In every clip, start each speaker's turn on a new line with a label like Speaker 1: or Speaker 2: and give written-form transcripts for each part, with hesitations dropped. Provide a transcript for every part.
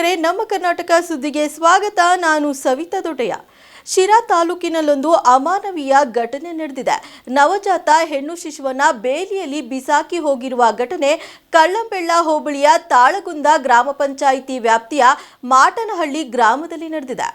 Speaker 1: ವೀಕ್ಷಕರೇ, ನಮ್ಮ ಕರ್ನಾಟಕ ಸುದ್ದಿಗೆ ಸ್ವಾಗತ. ನಾನು ಸವಿತಾ ದೊಡ್ಡಯ್ಯ. ಶಿರಾ ತಾಲೂಕಿನಲ್ಲೊಂದು ಅಮಾನವೀಯ ಘಟನೆ ನಡೆದಿದೆ. ನವಜಾತ ಹೆಣ್ಣು ಶಿಶುವನ್ನ ಬೇಲಿಯಲ್ಲಿ ಬಿಸಾಕಿ ಹೋಗಿರುವ ಘಟನೆ ಕಳ್ಳಂಬೆಳ್ಳ ಹೋಬಳಿಯ ತಾಳಗುಂದ ಗ್ರಾಮ ಪಂಚಾಯಿತಿ ವ್ಯಾಪ್ತಿಯ ಮಾಟನಹಳ್ಳಿ ಗ್ರಾಮದಲ್ಲಿ ನಡೆದಿದೆ.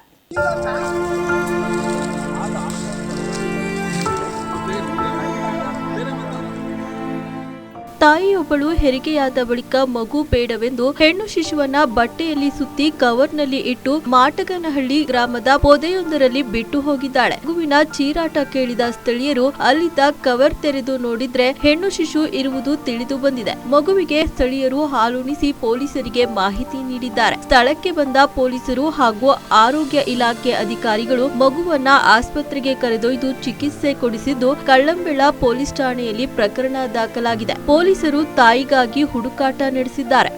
Speaker 1: ತಾಯಿಯೊಬ್ಬಳು ಹೆರಿಗೆಯಾದ ಬಳಿಕ ಮಗು ಬೇಡವೆಂದು ಹೆಣ್ಣು ಶಿಶುವನ್ನ ಬಟ್ಟೆಯಲ್ಲಿ ಸುತ್ತಿ ಕವರ್ನಲ್ಲಿ ಇಟ್ಟು ಮಾಟಗನಹಳ್ಳಿ ಗ್ರಾಮದ ಪೊದೆಯೊಂದರಲ್ಲಿ ಬಿಟ್ಟು ಹೋಗಿದ್ದಾಳೆ. ಮಗುವಿನ ಚೀರಾಟ ಕೇಳಿದ ಸ್ಥಳೀಯರು ಅಲ್ಲಿದ್ದ ಕವರ್ ತೆರೆದು ನೋಡಿದ್ರೆ ಹೆಣ್ಣು ಶಿಶು ಇರುವುದು ತಿಳಿದು ಬಂದಿದೆ. ಮಗುವಿಗೆ ಸ್ಥಳೀಯರು ಹಾಲುಣಿಸಿ ಪೊಲೀಸರಿಗೆ ಮಾಹಿತಿ ನೀಡಿದ್ದಾರೆ. ಸ್ಥಳಕ್ಕೆ ಬಂದ ಪೊಲೀಸರು ಹಾಗೂ ಆರೋಗ್ಯ ಇಲಾಖೆ ಅಧಿಕಾರಿಗಳು ಮಗುವನ್ನ ಆಸ್ಪತ್ರೆಗೆ ಕರೆದೊಯ್ದು ಚಿಕಿತ್ಸೆ ಕೊಡಿಸಿದ್ದು ಕಳ್ಳಂಬೆಳ್ಳ ಪೊಲೀಸ್ ಠಾಣೆಯಲ್ಲಿ ಪ್ರಕರಣ ದಾಖಲಾಗಿದೆ. ಪೊಲೀಸರು ತಾಯಿಗಾಗಿ ಹುಡುಕಾಟ ನಡೆಸಿದ್ದಾರೆ.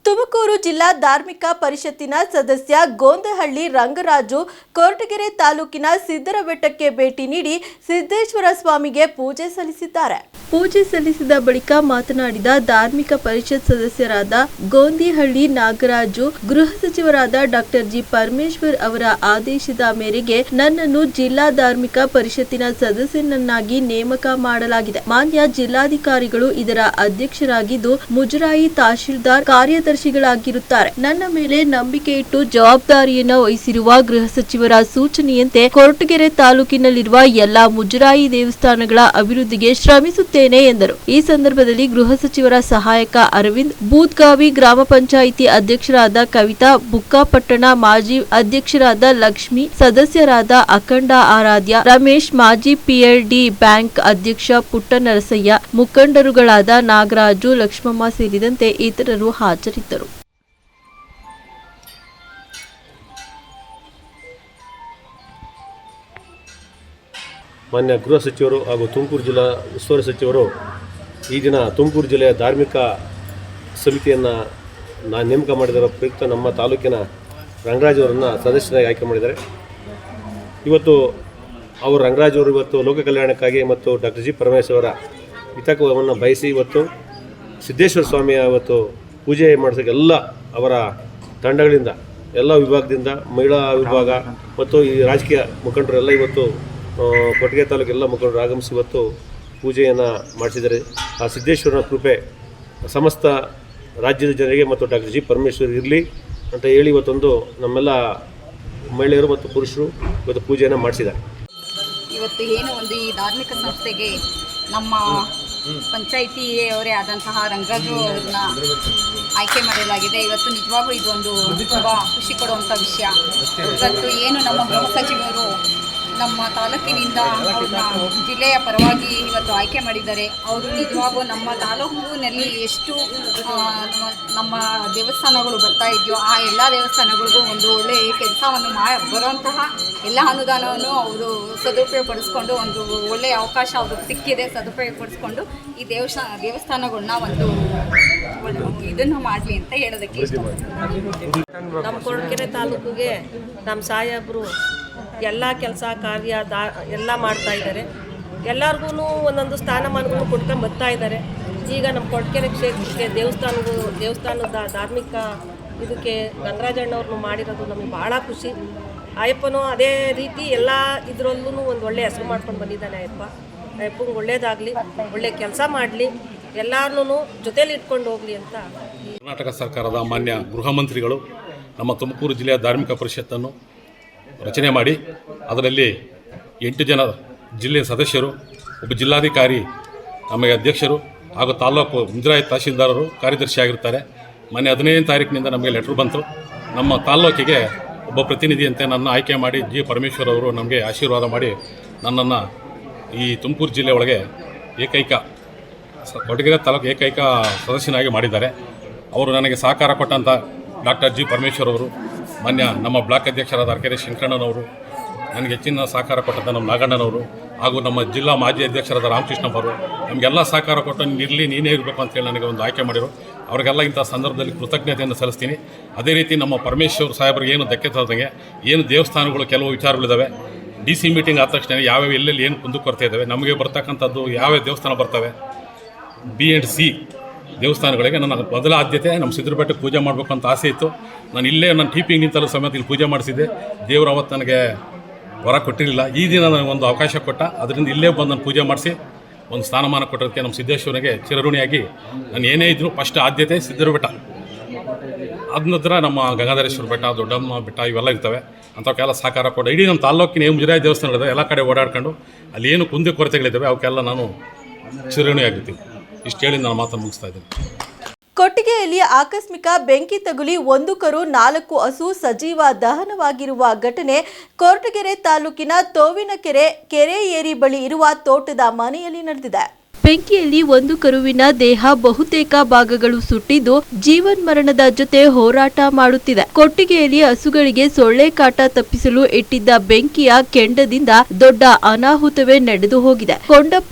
Speaker 1: ತುಮಕೂರು ಜಿಲ್ಲಾ ಧಾರ್ಮಿಕ ಪರಿಷತ್ತಿನ ಸದಸ್ಯ ಗೋಂದಹಳ್ಳಿ ರಂಗರಾಜು ಕೊರಟಗೆರೆ ತಾಲೂಕಿನ ಸಿದ್ದರಬೆಟ್ಟಕ್ಕೆ ಭೇಟಿ ನೀಡಿ ಸಿದ್ದೇಶ್ವರ ಸ್ವಾಮಿಗೆ ಪೂಜೆ ಸಲ್ಲಿಸಿದ್ದಾರೆ. ಪೂಜೆ ಸಲ್ಲಿಸಿದ ಬಳಿಕ ಮಾತನಾಡಿದ ಧಾರ್ಮಿಕ ಪರಿಷತ್ ಸದಸ್ಯರಾದ ಗೋಂದಿಹಳ್ಳಿ ನಾಗರಾಜು, ಗೃಹ ಸಚಿವರಾದ ಡಾಕ್ಟರ್ ಜಿ ಪರಮೇಶ್ವರ್ ಅವರ ಆದೇಶದ ಮೇರೆಗೆ ನನ್ನನ್ನು ಜಿಲ್ಲಾ ಧಾರ್ಮಿಕ ಪರಿಷತ್ತಿನ ಸದಸ್ಯನನ್ನಾಗಿ ನೇಮಕ ಮಾಡಲಾಗಿದೆ. ಮಾನ್ಯ ಜಿಲ್ಲಾಧಿಕಾರಿಗಳು ಇದರ ಅಧ್ಯಕ್ಷರಾಗಿದ್ದು ಮುಜರಾಯಿ ತಹಶೀಲ್ದಾರ್ ಕಾರ್ಯದರ್ಶಿಗಳಾಗಿರುತ್ತಾರೆ. ನನ್ನ ಮೇಲೆ ನಂಬಿಕೆ ಇಟ್ಟು ಜವಾಬ್ದಾರಿಯನ್ನು ವಹಿಸಿರುವ ಗೃಹ ಸಚಿವರ ಸೂಚನೆಯಂತೆ ಕೊರಟಗೆರೆ ತಾಲೂಕಿನಲ್ಲಿರುವ ಎಲ್ಲಾ ಮುಜರಾಯಿ ದೇವಸ್ಥಾನಗಳ ಅಭಿವೃದ್ಧಿಗೆ ಶ್ರಮಿಸುತ್ತೇನೆ ಎಂದರು. ಈ ಸಂದರ್ಭದಲ್ಲಿ ಗೃಹ ಸಚಿವರ ಸಹಾಯಕ ಅರವಿಂದ್, ಬೂದ್ಗಾವಿ ಗ್ರಾಮ ಪಂಚಾಯಿತಿ ಅಧ್ಯಕ್ಷರಾದ ಕವಿತಾ, ಬುಕ್ಕಾಪಟ್ಟಣ ಮಾಜಿ ಅಧ್ಯಕ್ಷರಾದ ಲಕ್ಷ್ಮಿ, ಸದಸ್ಯರಾದ ಅಖಂಡ ಆರಾಧ್ಯ, ರಮೇಶ್, ಮಾಜಿ PLD ಬ್ಯಾಂಕ್ ಅಧ್ಯಕ್ಷ ಪುಟ್ಟನರಸಯ್ಯ, ಮುಖಂಡರುಗಳಾದ ನಾಗರಾಜು, ಲಕ್ಷ್ಮಮ್ಮ ಸೇರಿದಂತೆ ಇತರರು ಹಾಜರಿದ್ದರು.
Speaker 2: ಮಾನ್ಯ ಗೃಹ ಸಚಿವರು ಹಾಗೂ ತುಮಕೂರು ಜಿಲ್ಲಾ ಉಸ್ತುವಾರಿ ಸಚಿವರು ಈ ದಿನ ತುಮಕೂರು ಜಿಲ್ಲೆಯ ಧಾರ್ಮಿಕ ಸಮಿತಿಯನ್ನು ನೇಮಕ ಮಾಡಿದರ ಪ್ರಯುಕ್ತ ನಮ್ಮ ತಾಲೂಕಿನ ರಂಗರಾಜ್ ಅವರನ್ನು ಸದಸ್ಯರಾಗಿ ಆಯ್ಕೆ ಮಾಡಿದ್ದಾರೆ. ಇವತ್ತು ಅವರು ರಂಗರಾಜ್ ಅವರು ಇವತ್ತು ಲೋಕ ಕಲ್ಯಾಣಕ್ಕಾಗಿ ಮತ್ತು ಡಾಕ್ಟರ್ ಜಿ ಪರಮೇಶ್ವರ ಅವರ ಹಿತಕವನ್ನು ಬಯಸಿ ಇವತ್ತು ಸಿದ್ದೇಶ್ವರ ಸ್ವಾಮಿಯ ಇವತ್ತು ಪೂಜೆ ಮಾಡಿಸೋಕೆ ಎಲ್ಲ ಅವರ ತಂಡಗಳಿಂದ, ಎಲ್ಲ ವಿಭಾಗದಿಂದ, ಮಹಿಳಾ ವಿಭಾಗ ಮತ್ತು ಈ ರಾಜಕೀಯ ಮುಖಂಡರೆಲ್ಲ ಇವತ್ತು ಕೊರಟಗೆರೆ ತಾಲೂಕು ಎಲ್ಲ ಮುಖಂಡರು ಆಗಮಿಸಿ ಇವತ್ತು ಪೂಜೆಯನ್ನು ಮಾಡಿಸಿದ್ದಾರೆ. ಆ ಸಿದ್ದೇಶ್ವರನ ಕೃಪೆ ಸಮಸ್ತ ರಾಜ್ಯದ ಜನರಿಗೆ ಮತ್ತು ಡಾಕ್ಟರ್ ಜಿ ಪರಮೇಶ್ವರ್ ಇರಲಿ ಅಂತ ಹೇಳಿ ಇವತ್ತೊಂದು ನಮ್ಮೆಲ್ಲ ಮಹಿಳೆಯರು ಮತ್ತು ಪುರುಷರು ಇವತ್ತು ಪೂಜೆಯನ್ನು ಮಾಡಿಸಿದ್ದಾರೆ.
Speaker 3: ಇವತ್ತು ಏನು ಒಂದು ಈ ಧಾರ್ಮಿಕ ಸಂಸ್ಥೆಗೆ ನಮ್ಮ ಪಂಚಾಯಿತಿಯವರೇ ಆದಂತಹ ರಂಗರಾಜು ಅವ್ರನ್ನ ಆಯ್ಕೆ ಮಾಡಲಾಗಿದೆ. ಇವತ್ತು ನಿಜವಾಗೂ ಇದೊಂದು ತುಂಬ ಖುಷಿ ಕೊಡುವಂಥ ವಿಷಯ. ಇವತ್ತು ಏನು ನಮ್ಮ ಗೃಹ ಸಚಿವರು ನಮ್ಮ ತಾಲೂಕಿನಿಂದ ಅವ್ರನ್ನ ಜಿಲ್ಲೆಯ ಪರವಾಗಿ ಇವತ್ತು ಆಯ್ಕೆ ಮಾಡಿದ್ದಾರೆ. ಅವರು ನಿಜವಾಗೂ ನಮ್ಮ ತಾಲೂಕಿನಲ್ಲಿ ಎಷ್ಟು ನಮ್ಮ ದೇವಸ್ಥಾನಗಳು ಬರ್ತಾ ಇದೆಯೋ ಆ ಎಲ್ಲ ದೇವಸ್ಥಾನಗಳಿಗೂ ಒಂದು ಒಳ್ಳೆಯ ಕೆಲಸವನ್ನು ಬರುವಂತಹ ಎಲ್ಲ ಅನುದಾನವನ್ನು ಅವರು ಸದುಪಯೋಗಪಡಿಸ್ಕೊಂಡು ಒಂದು ಒಳ್ಳೆಯ ಅವಕಾಶ ಅವ್ರಿಗೆ ಸಿಕ್ಕಿದೆ. ಸದುಪಯೋಗಪಡಿಸ್ಕೊಂಡು ಈ ದೇವಸ್ಥಾನಗಳನ್ನ ಒಂದು ಇದನ್ನು ಮಾಡಲಿ ಅಂತ ಹೇಳೋದಕ್ಕೆ ಇಷ್ಟಪಡ್ತೀನಿ.
Speaker 4: ನಮ್ಮ ಕೊರಟಗೆರೆ ತಾಲೂಕಿಗೆ ನಮ್ಮ ಸಾಹೇಬರು ಎಲ್ಲ ಕೆಲಸ ಕಾರ್ಯ ಎಲ್ಲ ಮಾಡ್ತಾ ಇದ್ದಾರೆ. ಎಲ್ಲರಿಗೂ ಒಂದೊಂದು ಸ್ಥಾನಮಾನಗಳು ಕೊಟ್ಕೊಂಡು ಬರ್ತಾ ಇದ್ದಾರೆ. ಈಗ ನಮ್ಮ ಕೊರಟಗೆರೆ ಕ್ಷೇತ್ರಕ್ಕೆ ದೇವಸ್ಥಾನದ ಧಾರ್ಮಿಕ ಇದಕ್ಕೆ ರಂಗರಾಜಣ್ಣವ್ರನ್ನು ಮಾಡಿರೋದು ನಮಗೆ ಭಾಳ ಖುಷಿ. ಅಯ್ಯಪ್ಪನೂ ಅದೇ ರೀತಿ ಎಲ್ಲ ಇದರಲ್ಲೂ ಒಂದು ಒಳ್ಳೆ ಹೆಸರು ಮಾಡ್ಕೊಂಡು ಬಂದಿದ್ದಾನೆ. ಅಯ್ಯಪ್ಪಂಗೆ ಒಳ್ಳೇದಾಗಲಿ, ಒಳ್ಳೆ ಕೆಲಸ ಮಾಡಲಿ, ಎಲ್ಲರನ್ನೂ ಜೊತೇಲಿ ಇಟ್ಕೊಂಡು ಹೋಗಲಿ ಅಂತ.
Speaker 5: ಕರ್ನಾಟಕ ಸರ್ಕಾರದ ಮಾನ್ಯ ಗೃಹ ಮಂತ್ರಿಗಳು ನಮ್ಮ ತುಮಕೂರು ಜಿಲ್ಲೆಯ ಧಾರ್ಮಿಕ ಪರಿಷತ್ತನ್ನು ರಚನೆ ಮಾಡಿ ಅದರಲ್ಲಿ 8 ಜನ ಜಿಲ್ಲೆಯ ಸದಸ್ಯರು, ಒಬ್ಬ ಜಿಲ್ಲಾಧಿಕಾರಿ, ನಮಗೆ ಅಧ್ಯಕ್ಷರು ಹಾಗೂ ತಾಲೂಕು ಮುಜರಾಯಿ ತಹಶೀಲ್ದಾರರು ಕಾರ್ಯದರ್ಶಿಯಾಗಿರ್ತಾರೆ. ಮೊನ್ನೆ 15ನೇ ತಾರೀಕಿನಿಂದ ನಮಗೆ ಲೆಟ್ರ್ ಬಂತು. ನಮ್ಮ ತಾಲ್ಲೂಕಿಗೆ ಒಬ್ಬ ಪ್ರತಿನಿಧಿಯಂತೆ ನನ್ನ ಆಯ್ಕೆ ಮಾಡಿ ಜಿ ಪರಮೇಶ್ವರ್ ಅವರು ನಮಗೆ ಆಶೀರ್ವಾದ ಮಾಡಿ ನನ್ನನ್ನು ಈ ತುಮಕೂರು ಜಿಲ್ಲೆ ಒಳಗೆ ಕೊರಟಗೆರೆ ತಾಲೂಕು ಏಕೈಕ ಸದಸ್ಯನಾಗಿ ಮಾಡಿದ್ದಾರೆ. ಅವರು ನನಗೆ ಸಹಕಾರ ಕೊಟ್ಟಂಥ ಡಾಕ್ಟರ್ ಜಿ ಪರಮೇಶ್ವರ್ ಅವರು, ಮಾನ್ಯ ನಮ್ಮ ಬ್ಲಾಕ್ ಅಧ್ಯಕ್ಷರಾದ ಅರಕೆರೆ ಶಂಕರಣ್ಣನವರು, ನನಗೆ ಹೆಚ್ಚಿನ ಸಹಕಾರ ಕೊಟ್ಟಂಥ ನಮ್ಮ ನಾಗಣ್ಣನವರು ಹಾಗೂ ನಮ್ಮ ಜಿಲ್ಲಾ ಮಾಜಿ ಅಧ್ಯಕ್ಷರಾದ ರಾಮಕೃಷ್ಣಪ್ಪರು ನಮಗೆಲ್ಲ ಸಹಕಾರ ಕೊಟ್ಟು ನೀನೇ ಇರಬೇಕು ಅಂತೇಳಿ ನನಗೆ ಒಂದು ಆಯ್ಕೆ ಮಾಡಿದರು. ಅವರಿಗೆಲ್ಲ ಇಂಥ ಸಂದರ್ಭದಲ್ಲಿ ಕೃತಜ್ಞತೆಯನ್ನು ಸಲ್ಲಿಸ್ತೀನಿ. ಅದೇ ರೀತಿ ನಮ್ಮ ಪರಮೇಶ್ವರ್ ಸಾಹೇಬರಿಗೆ ಏನು ಧಕ್ಕೆ ತರದಂಗೆ ಏನು ದೇವಸ್ಥಾನಗಳು ಕೆಲವು ವಿಚಾರಗಳಿದ್ದಾವೆ, DC ಮೀಟಿಂಗ್ ಆದ ತಕ್ಷಣ ಯಾವ್ಯಾವ ಎಲ್ಲೆಲ್ಲಿ ಏನು ಕುಂದುಕೊರತೆ ಇದ್ದಾವೆ, ನಮಗೆ ಬರ್ತಕ್ಕಂಥದ್ದು ಯಾವ್ಯಾವ ದೇವಸ್ಥಾನ ಬರ್ತವೆ B&C ದೇವಸ್ಥಾನಗಳಿಗೆ ನನ್ನ ಮೊದಲ ಆದ್ಯತೆ ನಮ್ಮ ಸಿದ್ಧರ ಬೆಟ್ಟಕ್ಕೆ ಪೂಜೆ ಮಾಡಬೇಕು ಅಂತ ಆಸೆ ಇತ್ತು. ನಾನು ಇಲ್ಲೇ ನನ್ನ ಟೀಪಿಂಗ್ ನಿಂತಲ್ಲೂ ಸಮೇತ ಇಲ್ಲಿ ಪೂಜೆ ಮಾಡಿಸಿದ್ದೆ. ದೇವರು ಅವತ್ತು ನನಗೆ ವರ ಕೊಟ್ಟಿರಲಿಲ್ಲ. ಈ ದಿನ ನನಗೆ ಒಂದು ಅವಕಾಶ ಕೊಟ್ಟ, ಅದರಿಂದ ಇಲ್ಲೇ ಬಂದು ನಾನು ಪೂಜೆ ಮಾಡಿಸಿ ಒಂದು ಸ್ಥಾನಮಾನ ಕೊಟ್ಟೋದಕ್ಕೆ ನಮ್ಮ ಸಿದ್ದೇಶ್ವರನಿಗೆ ಚಿರಋಣಿಯಾಗಿ ನಾನು ಏನೇ ಇದ್ದರೂ ಫಸ್ಟ್ ಆದ್ಯತೆ ಸಿದ್ಧರ ಬೆಟ್ಟ, ಅದ ನಂತರ ನಮ್ಮ ಗಂಗಾಧರೇಶ್ವರ ಬೆಟ್ಟ, ದೊಡ್ಡಮ್ಮ ಬೆಟ್ಟ ಇವೆಲ್ಲ ಇರ್ತವೆ. ಅಂಥವಕ್ಕೆಲ್ಲ ಸಹಕಾರ ಕೊಟ್ಟು ಇಡೀ ನಮ್ಮ ತಾಲ್ಲೂಕಿನ ಏನು ಮುಜರಾಯಿ ದೇವಸ್ಥಾನಗಳಿದೆ ಎಲ್ಲ ಕಡೆ ಓಡಾಡ್ಕೊಂಡು ಅಲ್ಲಿ ಏನು ಕುಂದು ಕೊರತೆಗಳಿದ್ದಾವೆ ಅವಕ್ಕೆಲ್ಲ ನಾನು ಚಿರಋಣಿಯಾಗಿರ್ತೀನಿ. ಇಷ್ಟು ಹೇಳಿ ನಾನು ಮಾತನ್ನು ಮುಗಿಸ್ತಾ ಇದ್ದೀನಿ.
Speaker 1: ಕೊಟ್ಟಿಗೆಯಲ್ಲಿ ಆಕಸ್ಮಿಕ ಬೆಂಕಿ ತಗುಲಿ 1 ಕರು 4 ಹಸು ಸಜೀವ ದಹನವಾಗಿರುವ ಘಟನೆ ಕೊರಟಗೆರೆ ತಾಲೂಕಿನ ತೋವಿನಕೆರೆ ಕೆರೆ ಏರಿ ಬಳಿ ಇರುವ ತೋಟದ ಮನೆಯಲ್ಲಿ ನಡೆದಿದೆ. ಬೆಂಕಿಯಲ್ಲಿ 1 ಕರುವಿನ ದೇಹ ಬಹುತೇಕ ಭಾಗಗಳು ಸುಟ್ಟಿದ್ದು ಜೀವನ್ಮರಣದ ಜೊತೆ ಹೋರಾಟ ಮಾಡುತ್ತಿದೆ. ಕೊಟ್ಟಿಗೆಯಲ್ಲಿ ಹಸುಗಳಿಗೆ ಸೊಳ್ಳೆ ಕಾಟ ತಪ್ಪಿಸಲು ಇಟ್ಟಿದ್ದ ಬೆಂಕಿಯ ಕೆಂಡದಿಂದ ದೊಡ್ಡ ಅನಾಹುತವೇ ನಡೆದು ಹೋಗಿದೆ.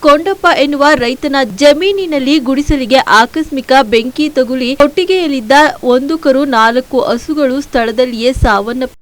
Speaker 1: ಕೊಂಡಪ್ಪ ಎನ್ನುವ ರೈತನ ಜಮೀನಿನಲ್ಲಿ ಗುಡಿಸಲಿಗೆ ಆಕಸ್ಮಿಕ ಬೆಂಕಿ ತಗುಲಿ ಕೊಟ್ಟಿಗೆಯಲ್ಲಿದ್ದ 1 ಕರು 4 ಹಸುಗಳು ಸ್ಥಳದಲ್ಲಿಯೇ ಸಾವನ್ನಪ್ಪಿವೆ.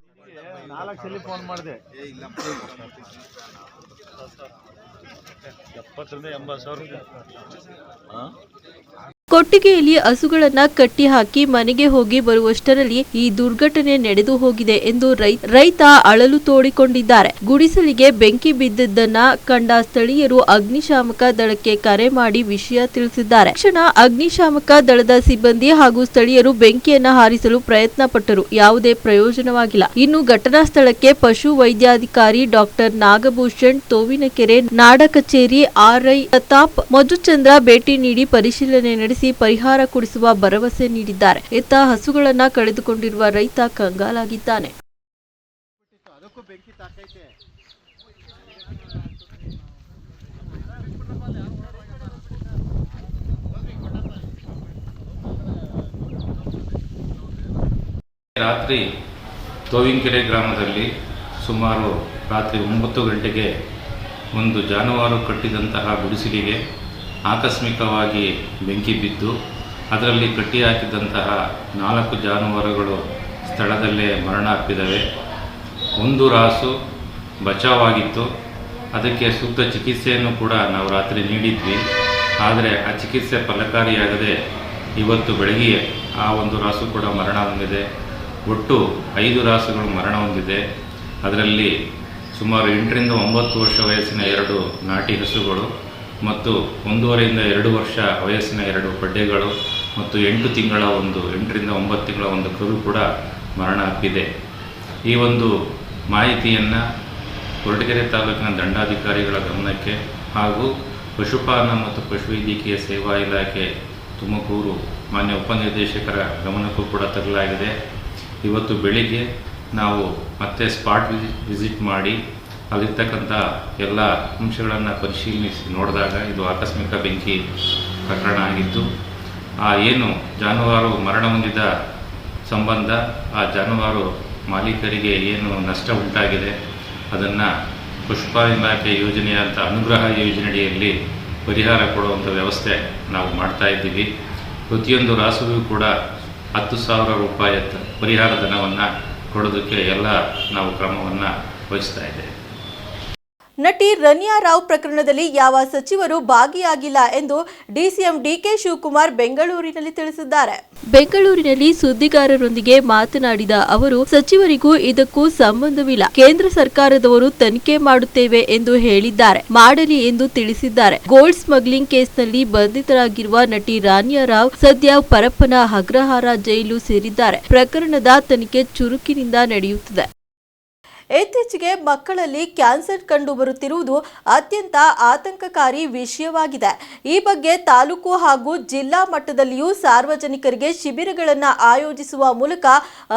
Speaker 1: ಕೊಟ್ಟಿಗೆಯಲ್ಲಿ ಹಸುಗಳನ್ನ ಕಟ್ಟಿ ಹಾಕಿ ಮನೆಗೆ ಹೋಗಿ ಬರುವಷ್ಟರಲ್ಲಿ ಈ ದುರ್ಘಟನೆ ನಡೆದು ಹೋಗಿದೆ ಎಂದು ರೈತ ಅಳಲು ತೋಡಿಕೊಂಡಿದ್ದಾರೆ. ಗುಡಿಸಲಿಗೆ ಬೆಂಕಿ ಬಿದ್ದಿದ್ದನ್ನ ಕಂಡ ಸ್ಥಳೀಯರು ಅಗ್ನಿಶಾಮಕ ದಳಕ್ಕೆ ಕರೆ ಮಾಡಿ ವಿಷಯ ತಿಳಿಸಿದ್ದಾರೆ. ತಕ್ಷಣ ಅಗ್ನಿಶಾಮಕ ದಳದ ಸಿಬ್ಬಂದಿ ಹಾಗೂ ಸ್ಥಳೀಯರು ಬೆಂಕಿಯನ್ನ ಹಾರಿಸಲು ಪ್ರಯತ್ನ ಪಟ್ಟರು. ಯಾವುದೇ ಪ್ರಯೋಜನವಾಗಿಲ್ಲ. ಇನ್ನು ಘಟನಾ ಸ್ಥಳಕ್ಕೆ ಪಶು ವೈದ್ಯಾಧಿಕಾರಿ ಡಾಕ್ಟರ್ ನಾಗಭೂಷಣ್, ತೋವಿನಕೆರೆ ನಾಡ ಕಚೇರಿ RI ಪ್ರತಾಪ್, ಮಧುಚಂದ್ರ ಭೇಟಿ ನೀಡಿ ಪರಿಶೀಲನೆ ನಡೆಸಿ ಪರಿಹಾರ ಕೊಡಿಸುವ ಭರವಸೆ ನೀಡಿದ್ದಾರೆ. ಇತ್ತ ಹಸುಗಳನ್ನ ಕಳೆದುಕೊಂಡಿರುವ ರೈತ ಕಂಗಾಲಾಗಿದ್ದಾನೆ.
Speaker 6: ರಾತ್ರಿ ತೋವಿನಕೆರೆ ಗ್ರಾಮದಲ್ಲಿ ಸುಮಾರು ರಾತ್ರಿ 9 ಗಂಟೆಗೆ ಒಂದು ಜಾನುವಾರು ಕಟ್ಟಿದಂತಹ ಗುಡಿಸಲಿಗೆ ಆಕಸ್ಮಿಕವಾಗಿ ಬೆಂಕಿ ಬಿದ್ದು ಅದರಲ್ಲಿ ಕಟ್ಟಿ ಹಾಕಿದಂತಹ 4 ಜಾನುವಾರುಗಳು ಸ್ಥಳದಲ್ಲೇ ಮರಣ ಅಪ್ಪಿದವೆ. 1 ರಾಸು ಬಚಾವಾಗಿತ್ತು. ಅದಕ್ಕೆ ಸೂಕ್ತ ಚಿಕಿತ್ಸೆಯನ್ನು ಕೂಡ ನಾವು ರಾತ್ರಿ ನೀಡಿದ್ವಿ. ಆದರೆ ಆ ಚಿಕಿತ್ಸೆ ಫಲಕಾರಿಯಾಗದೆ ಇವತ್ತು ಬೆಳಗ್ಗೆ ಆ 1 ರಾಸು ಕೂಡ ಮರಣ ಹೊಂದಿದೆ. ಒಟ್ಟು 5 ರಾಸುಗಳು ಮರಣ ಹೊಂದಿದೆ. ಅದರಲ್ಲಿ ಸುಮಾರು 8 ರಿಂದ 9 ವರ್ಷ ವಯಸ್ಸಿನ 2 ನಾಟಿ ಹಸುಗಳು ಮತ್ತು 1.5 ರಿಂದ 2 ವರ್ಷ ವಯಸ್ಸಿನ 2 ಪಡ್ಡೆಗಳು ಮತ್ತು 8 ರಿಂದ 9 ತಿಂಗಳ ಒಂದು ಕರು ಕೂಡ ಮರಣ ಅಪ್ಪಿದೆ. ಈ ಒಂದು ಮಾಹಿತಿಯನ್ನು ಕೊರಟಗೆರೆ ತಾಲೂಕಿನ ದಂಡಾಧಿಕಾರಿಗಳ ಗಮನಕ್ಕೆ ಹಾಗೂ ಪಶುಪಾಲನಾ ಮತ್ತು ಪಶುವೈದ್ಯಕೀಯ ಸೇವಾ ಇಲಾಖೆ ತುಮಕೂರು ಮಾನ್ಯ ಉಪನಿರ್ದೇಶಕರ ಗಮನಕ್ಕೂ ಕೂಡ ತರಲಾಗಿದೆ. ಇವತ್ತು ಬೆಳಿಗ್ಗೆ ನಾವು ಮತ್ತೆ ಸ್ಪಾಟ್ ವಿಸಿಟ್ ಮಾಡಿ ಅಲ್ಲಿರ್ತಕ್ಕಂಥ ಎಲ್ಲ ಅಂಶಗಳನ್ನು ಪರಿಶೀಲಿಸಿ ನೋಡಿದಾಗ ಇದು ಆಕಸ್ಮಿಕ ಬೆಂಕಿ ಪ್ರಕರಣ ಆಗಿದ್ದು, ಏನು ಜಾನುವಾರು ಮರಣ ಹೊಂದಿದ ಸಂಬಂಧ ಆ ಜಾನುವಾರು ಮಾಲೀಕರಿಗೆ ಏನು ನಷ್ಟ ಉಂಟಾಗಿದೆ ಅದನ್ನು ಪಶುಪಾಲನಾ ಇಲಾಖೆ ಯೋಜನೆಯಂಥ ಅನುಗ್ರಹ ಯೋಜನೆಯಡಿಯಲ್ಲಿ ಪರಿಹಾರ ಕೊಡುವಂಥ ವ್ಯವಸ್ಥೆ ನಾವು ಮಾಡ್ತಾ ಇದ್ದೀವಿ. ಪ್ರತಿಯೊಂದು ರಾಸುಗೂ ಕೂಡ 10,000 ರೂಪಾಯಿ ಪರಿಹಾರ ಧನವನ್ನು ಕೊಡೋದಕ್ಕೆ ಎಲ್ಲ ನಾವು ಕ್ರಮವನ್ನು ವಹಿಸ್ತಾ ಇದ್ದೇವೆ.
Speaker 1: ನಟಿ ರನ್ಯಾ ರಾವ್ ಪ್ರಕರಣದಲ್ಲಿ ಯಾವ ಸಚಿವರು ಭಾಗಿಯಾಗಿಲ್ಲ ಎಂದು DCM DK ಶಿವಕುಮಾರ್ ಬೆಂಗಳೂರಿನಲ್ಲಿ ತಿಳಿಸಿದ್ದಾರೆ. ಬೆಂಗಳೂರಿನಲ್ಲಿ ಸುದ್ದಿಗಾರರೊಂದಿಗೆ ಮಾತನಾಡಿದ ಅವರು, ಸಚಿವರಿಗೂ ಇದಕ್ಕೂ ಸಂಬಂಧವಿಲ್ಲ. ಕೇಂದ್ರ ಸರ್ಕಾರದವರು ತನಿಖೆ ಮಾಡುತ್ತೇವೆ ಎಂದು ಹೇಳಿದ್ದಾರೆ, ಮಾಡಲಿ ಎಂದು ತಿಳಿಸಿದ್ದಾರೆ. ಗೋಲ್ಡ್ ಸ್ಮಗ್ಲಿಂಗ್ ಕೇಸ್ನಲ್ಲಿ ಬಂಧಿತರಾಗಿರುವ ನಟಿ ರನ್ಯಾ ರಾವ್ ಸದ್ಯ ಪರಪ್ಪನ ಅಗ್ರಹಾರ ಜೈಲು ಸೇರಿದ್ದಾರೆ. ಪ್ರಕರಣದ ತನಿಖೆ ಚುರುಕಿನಿಂದ ನಡೆಯುತ್ತಿದೆ. ಇತ್ತೀಚೆಗೆ ಮಕ್ಕಳಲ್ಲಿ ಕ್ಯಾನ್ಸರ್ ಕಂಡುಬರುತ್ತಿರುವುದು ಅತ್ಯಂತ ಆತಂಕಕಾರಿ ವಿಷಯವಾಗಿದೆ. ಈ ಬಗ್ಗೆ ತಾಲೂಕು ಹಾಗೂ ಜಿಲ್ಲಾ ಮಟ್ಟದಲ್ಲಿಯೂ ಸಾರ್ವಜನಿಕರಿಗೆ ಶಿಬಿರಗಳನ್ನು ಆಯೋಜಿಸುವ ಮೂಲಕ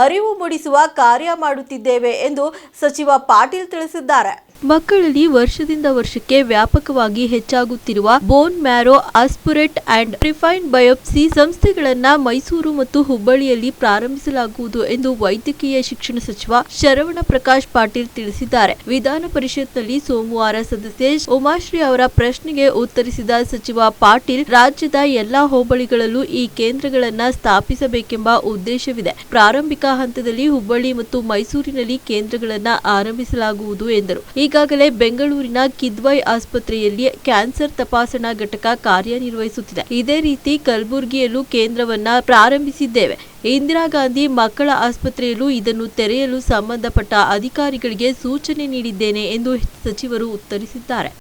Speaker 1: ಅರಿವು ಮೂಡಿಸುವ ಕಾರ್ಯ ಮಾಡುತ್ತಿದ್ದೇವೆ ಎಂದು ಸಚಿವ ಪಾಟೀಲ್ ತಿಳಿಸಿದ್ದಾರೆ. ಮಕ್ಕಳಲ್ಲಿ ವರ್ಷದಿಂದ ವರ್ಷಕ್ಕೆ ವ್ಯಾಪಕವಾಗಿ ಹೆಚ್ಚಾಗುತ್ತಿರುವ bone marrow aspirate and refined biopsy ಸಂಸ್ಥೆಗಳನ್ನ ಮೈಸೂರು ಮತ್ತು ಹುಬ್ಬಳ್ಳಿಯಲ್ಲಿ ಪ್ರಾರಂಭಿಸಲಾಗುವುದು ಎಂದು ವೈದ್ಯಕೀಯ ಶಿಕ್ಷಣ ಸಚಿವ ಶರವಣ ಪ್ರಕಾಶ್ ಪಾಟೀಲ್ ತಿಳಿಸಿದ್ದಾರೆ. ವಿಧಾನ ಪರಿಷತ್ನಲ್ಲಿ ಸೋಮವಾರ ಸದಸ್ಯೆ ಉಮಾಶ್ರೀ ಅವರ ಪ್ರಶ್ನೆಗೆ ಉತ್ತರಿಸಿದ ಸಚಿವ ಪಾಟೀಲ್, ರಾಜ್ಯದ ಎಲ್ಲಾ ಹೋಬಳಿಗಳಲ್ಲೂ ಈ ಕೇಂದ್ರಗಳನ್ನ ಸ್ಥಾಪಿಸಬೇಕೆಂಬ ಉದ್ದೇಶವಿದೆ. ಪ್ರಾರಂಭಿಕ ಹಂತದಲ್ಲಿ ಹುಬ್ಬಳ್ಳಿ ಮತ್ತು ಮೈಸೂರಿನಲ್ಲಿ ಕೇಂದ್ರಗಳನ್ನ ಆರಂಭಿಸಲಾಗುವುದು ಎಂದರು. ಈಗಾಗಲೇ ಬೆಂಗಳೂರಿನ ಕಿದ್ವಾಯ್ ಆಸ್ಪತ್ರೆಯಲ್ಲಿ ಕ್ಯಾನ್ಸರ್ ತಪಾಸಣಾ ಘಟಕ ಕಾರ್ಯನಿರ್ವಹಿಸುತ್ತಿದೆ. ಇದೇ ರೀತಿ ಕಲಬುರಗಿಯಲ್ಲೂ ಕೇಂದ್ರವನ್ನ ಪ್ರಾರಂಭಿಸಿದ್ದೇವೆ. ಇಂದಿರಾ ಗಾಂಧಿ ಮಕ್ಕಳ ಆಸ್ಪತ್ರೆಯಲ್ಲೂ ಇದನ್ನು ತೆರೆಯಲು ಸಂಬಂಧಪಟ್ಟ ಅಧಿಕಾರಿಗಳಿಗೆ ಸೂಚನೆ ನೀಡಿದ್ದೇನೆ ಎಂದು ಸಚಿವರು ಉತ್ತರಿಸಿದ್ದಾರೆ.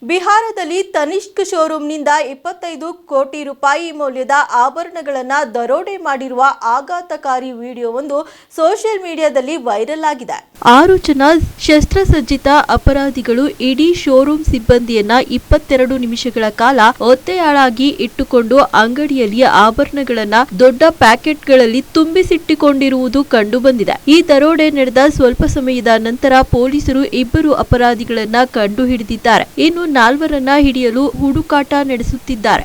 Speaker 1: ಬಿಹಾರದಲ್ಲಿ ತನಿಷ್ಕ್ ಶೋರೂಮ್ನಿಂದ 25 ಕೋಟಿ ರೂಪಾಯಿ ಮೌಲ್ಯದ ಆಭರಣಗಳನ್ನು ದರೋಡೆ ಮಾಡಿರುವ ಆಘಾತಕಾರಿ ವಿಡಿಯೋವೊಂದು ಸೋಷಿಯಲ್ ಮೀಡಿಯಾದಲ್ಲಿ ವೈರಲ್ ಆಗಿದೆ. 6 ಜನ ಶಸ್ತ್ರಸಜ್ಜಿತ ಅಪರಾಧಿಗಳು ಇಡೀ ಶೋರೂಮ್ ಸಿಬ್ಬಂದಿಯನ್ನ 22 ನಿಮಿಷಗಳ ಕಾಲ ಒತ್ತೆಯಾಳಾಗಿ ಇಟ್ಟುಕೊಂಡು ಅಂಗಡಿಯಲ್ಲಿ ಆಭರಣಗಳನ್ನ ದೊಡ್ಡ ಪ್ಯಾಕೆಟ್ಗಳಲ್ಲಿ ತುಂಬಿಸಿಟ್ಟುಕೊಂಡಿರುವುದು ಕಂಡುಬಂದಿದೆ. ಈ ದರೋಡೆ ನಡೆದ ಸ್ವಲ್ಪ ಸಮಯದ ನಂತರ ಪೊಲೀಸರು 2 ಅಪರಾಧಿಗಳನ್ನ ಕಂಡುಹಿಡಿದಿದ್ದಾರೆ. ಇನ್ನು 4ರನ್ನ ಹಿಡಿಯಲು ಹುಡುಕಾಟ ನಡೆಸುತ್ತಿದ್ದಾರೆ.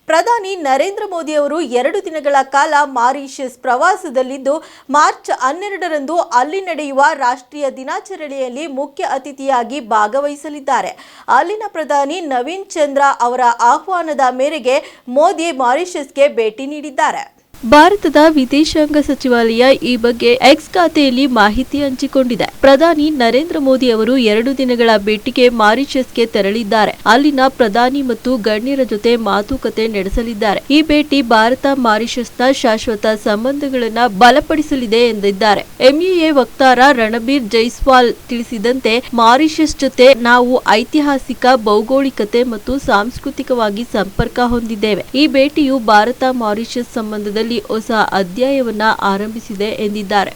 Speaker 1: ಪ್ರಧಾನಿ ನರೇಂದ್ರ ಮೋದಿ ಅವರು 2 ದಿನಗಳ ಕಾಲ ಮಾರಿಷಸ್ ಪ್ರವಾಸದಲ್ಲಿದ್ದು, ಮಾರ್ಚ್ 12ರಂದು ಅಲ್ಲಿ ನಡೆಯುವ ರಾಷ್ಟ್ರೀಯ ದಿನಾಚರಣೆಯಲ್ಲಿ ಮುಖ್ಯ ಅತಿಥಿಯಾಗಿ ಭಾಗವಹಿಸಲಿದ್ದಾರೆ. ಅಲ್ಲಿನ ಪ್ರಧಾನಿ ನವೀನ್ ಚಂದ್ರ ಅವರ ಆಹ್ವಾನದ ಮೇರೆಗೆ ಮೋದಿ ಮಾರಿಷಸ್ಗೆ ಭೇಟಿ ನೀಡಿದ್ದಾರೆ. ಭಾರತದ ವಿದೇಶಾಂಗ ಸಚಿವಾಲಯ ಈ ಬಗ್ಗೆ ಎಕ್ಸ್ ಖಾತೆಯಲ್ಲಿ ಮಾಹಿತಿ ಹಂಚಿಕೊಂಡಿದೆ. ಪ್ರಧಾನಿ ನರೇಂದ್ರ ಮೋದಿ ಅವರು 2 ದಿನಗಳ ಭೇಟಿಗೆ ಮಾರಿಷಸ್ಗೆ ತೆರಳಿದ್ದಾರೆ. ಅಲ್ಲಿನ ಪ್ರಧಾನಿ ಮತ್ತು ಗಣ್ಯರ ಜೊತೆ ಮಾತುಕತೆ ನಡೆಸಲಿದ್ದಾರೆ. ಈ ಭೇಟಿ ಭಾರತ ಮಾರಿಷಸ್ನ ಶಾಶ್ವತ ಸಂಬಂಧಗಳನ್ನು ಬಲಪಡಿಸಲಿದೆ ಎಂದಿದ್ದಾರೆ. ಎಂಇಎ ವಕ್ತಾರ ರಣಬೀರ್ ಜೈಸ್ವಾಲ್ ತಿಳಿಸಿದಂತೆ, ಮಾರಿಷಸ್ ಜೊತೆ ನಾವು ಐತಿಹಾಸಿಕ, ಭೌಗೋಳಿಕತೆ ಮತ್ತು ಸಾಂಸ್ಕೃತಿಕವಾಗಿ ಸಂಪರ್ಕ ಹೊಂದಿದ್ದೇವೆ. ಈ ಭೇಟಿಯು ಭಾರತ ಮಾರಿಷಸ್ ಸಂಬಂಧದಲ್ಲಿ ಹೊಸ ಅಧ್ಯಾಯವನ್ನ ಆರಂಭಿಸಿದೆ ಎಂದಿದ್ದಾರೆ.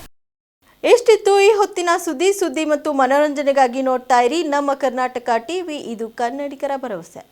Speaker 1: ಎಷ್ಟಿತ್ತು ಈ ಹೊತ್ತಿನ ಸುದ್ದಿ ಮತ್ತು ಮನೋರಂಜನೆಗಾಗಿ ನೋಡ್ತಾ ಇರಿ ನಮ್ಮ ಕರ್ನಾಟಕ ಟಿವಿ. ಇದು ಕನ್ನಡಿಗರ ಭರವಸೆ.